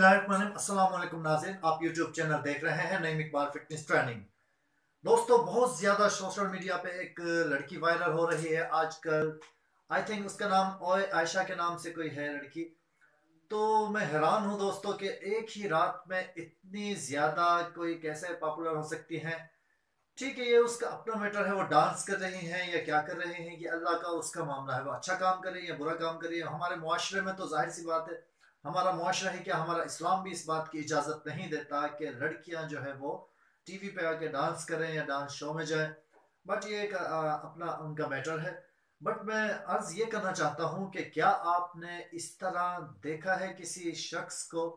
अस्सलाम वालेकुम नाज़रीन, आप YouTube चैनल देख रहे हैं नईम इकबाल फिटनेस ट्रेनिंग। दोस्तों, बहुत ज़्यादा सोशल मीडिया पे एक लड़की वायरल हो रही है आजकल। आई थिंक उसका नाम ओए आयशा के नाम से कोई है लड़की। तो मैं हैरान हूँ दोस्तों कि एक ही रात में इतनी ज़्यादा कोई कैसे पॉपुलर हो सकती है। ठीक है, ये उसका अपना मैटर है, वो डांस कर रही हैं या क्या कर रहे हैं, ये अल्लाह का उसका मामला है। वो अच्छा काम कर रही है, बुरा काम कर रही है। हमारे मुआशरे में तो जाहिर सी बात है, हमारा मुआशरा है कि हमारा इस्लाम भी इस बात की इजाज़त नहीं देता कि लड़कियां जो है वो टीवी पे आके डांस करें या डांस शो में जाएं। बट ये एक अपना उनका मैटर है। बट मैं अर्ज ये करना चाहता हूँ कि क्या आपने इस तरह देखा है किसी शख्स को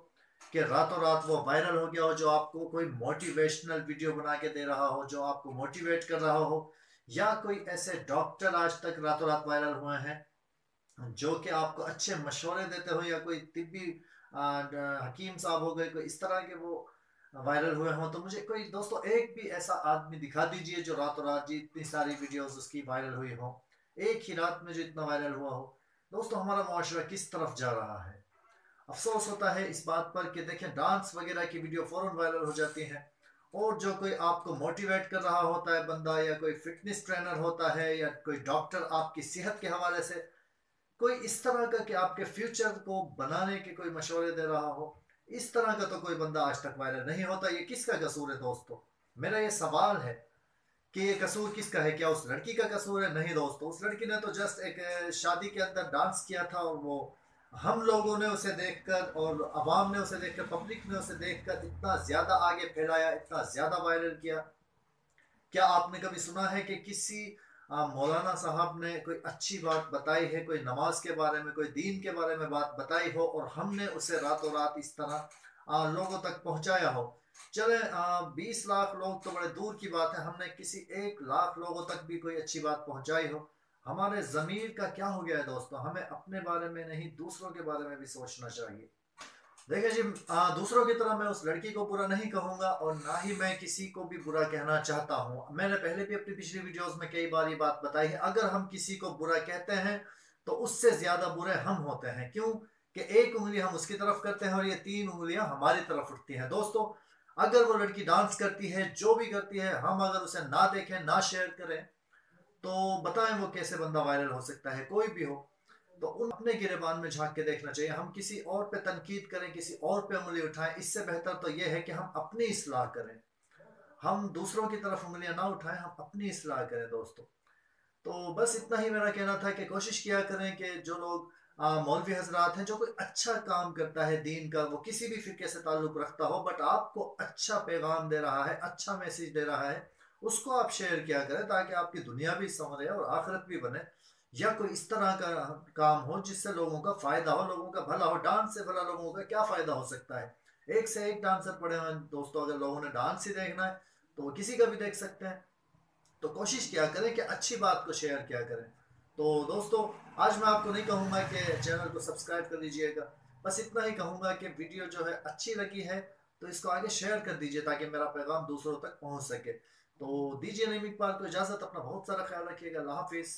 कि रातों रात वो वायरल हो गया हो, जो आपको कोई मोटिवेशनल वीडियो बना के दे रहा हो, जो आपको मोटिवेट कर रहा हो, या कोई ऐसे डॉक्टर आज तक रातों रात वायरल हुए हैं जो कि आपको अच्छे मशवरे देते हो, या कोई तिब्बी हकीम साहब हो गए, कोई इस तरह के वो वायरल हुए हों। तो मुझे कोई दोस्तों एक भी ऐसा आदमी दिखा दीजिए जो रातों रात जी इतनी सारी वीडियोस उसकी वायरल हुई हो, एक ही रात में जो इतना वायरल हुआ हो। दोस्तों, हमारा मुआशरा किस तरफ जा रहा है। अफसोस होता है इस बात पर कि देखें, डांस वगैरह की वीडियो फौरन वायरल हो जाती है, और जो कोई आपको मोटिवेट कर रहा होता है बंदा, या कोई फिटनेस ट्रेनर होता है, या कोई डॉक्टर आपकी सेहत के हवाले से कोई इस तरह का कि आपके फ्यूचर को बनाने के कोई मशवरे दे रहा हो, इस तरह का तो कोई बंदा आज तक वायरल नहीं होता। ये किसका कसूर है दोस्तों? मेरा ये सवाल है कि ये कसूर किसका है। क्या उस लड़की का कसूर है? नहीं दोस्तों, उस लड़की ने तो जस्ट एक शादी के अंदर डांस किया था, और वो हम लोगों ने उसे देखकर, और अवाम ने उसे देखकर, पब्लिक ने उसे देखकर इतना ज़्यादा आगे फैलाया, इतना ज़्यादा वायरल किया। क्या आपने कभी सुना है कि किसी मौलाना साहब ने कोई अच्छी बात बताई है, कोई नमाज के बारे में, कोई दीन के बारे में बात बताई हो, और हमने उसे रातों रात इस तरह लोगों तक पहुंचाया हो? चले 20 लाख लोग तो बड़े दूर की बात है, हमने किसी 1 लाख लोगों तक भी कोई अच्छी बात पहुंचाई हो। हमारे जमीर का क्या हो गया है दोस्तों? हमें अपने बारे में नहीं, दूसरों के बारे में भी सोचना चाहिए। देखिए जी, दूसरों की तरह मैं उस लड़की को बुरा नहीं कहूंगा, और ना ही मैं किसी को भी बुरा कहना चाहता हूं। मैंने पहले भी अपनी पिछली वीडियोस में कई बार ये बात बताई है, अगर हम किसी को बुरा कहते हैं तो उससे ज्यादा बुरे हम होते हैं। क्यों? कि एक उंगली हम उसकी तरफ करते हैं और ये 3 उंगलियां हमारी तरफ उठती हैं। दोस्तों, अगर वो लड़की डांस करती है, जो भी करती है, हम अगर उसे ना देखें, ना शेयर करें, तो बताएं वो कैसे बंदा वायरल हो सकता है, कोई भी हो। तो उन अपने गिरेबान में झांक के देखना चाहिए। हम किसी और पे तनकीद करें, किसी और पे उंगली उठाएं, इससे बेहतर तो यह है कि हम अपनी इस्लाह करें। हम दूसरों की तरफ उंगलियां ना उठाएं, हम अपनी इस्लाह करें दोस्तों। तो बस इतना ही मेरा कहना था कि कोशिश किया करें कि जो लोग मौलवी हजरात हैं, जो कोई अच्छा काम करता है दीन का, वो किसी भी फिक्र से ताल्लुक रखता हो, बट आपको अच्छा पैगाम दे रहा है, अच्छा मैसेज दे रहा है, उसको आप शेयर किया करें, ताकि आपकी दुनिया भी संवरे और आखिरत भी बने। या कोई इस तरह का काम हो जिससे लोगों का फायदा हो, लोगों का भला हो। डांस से भला लोगों का क्या फायदा हो सकता है? एक से एक डांसर पड़े हुए हैं दोस्तों, अगर लोगों ने डांस ही देखना है तो वो किसी का भी देख सकते हैं। तो कोशिश किया करें कि अच्छी बात को शेयर किया करें। तो दोस्तों, आज मैं आपको नहीं कहूँगा कि चैनल को सब्सक्राइब कर लीजिएगा, बस इतना ही कहूँगा कि वीडियो जो है अच्छी लगी है तो इसको आगे शेयर कर दीजिए, ताकि मेरा पैगाम दूसरों तक पहुँच सके। तो दीजिए नईम इकबाल को इजाज़त। अपना बहुत सारा ख्याल रखिएगा। अल्लाह हाफिज़।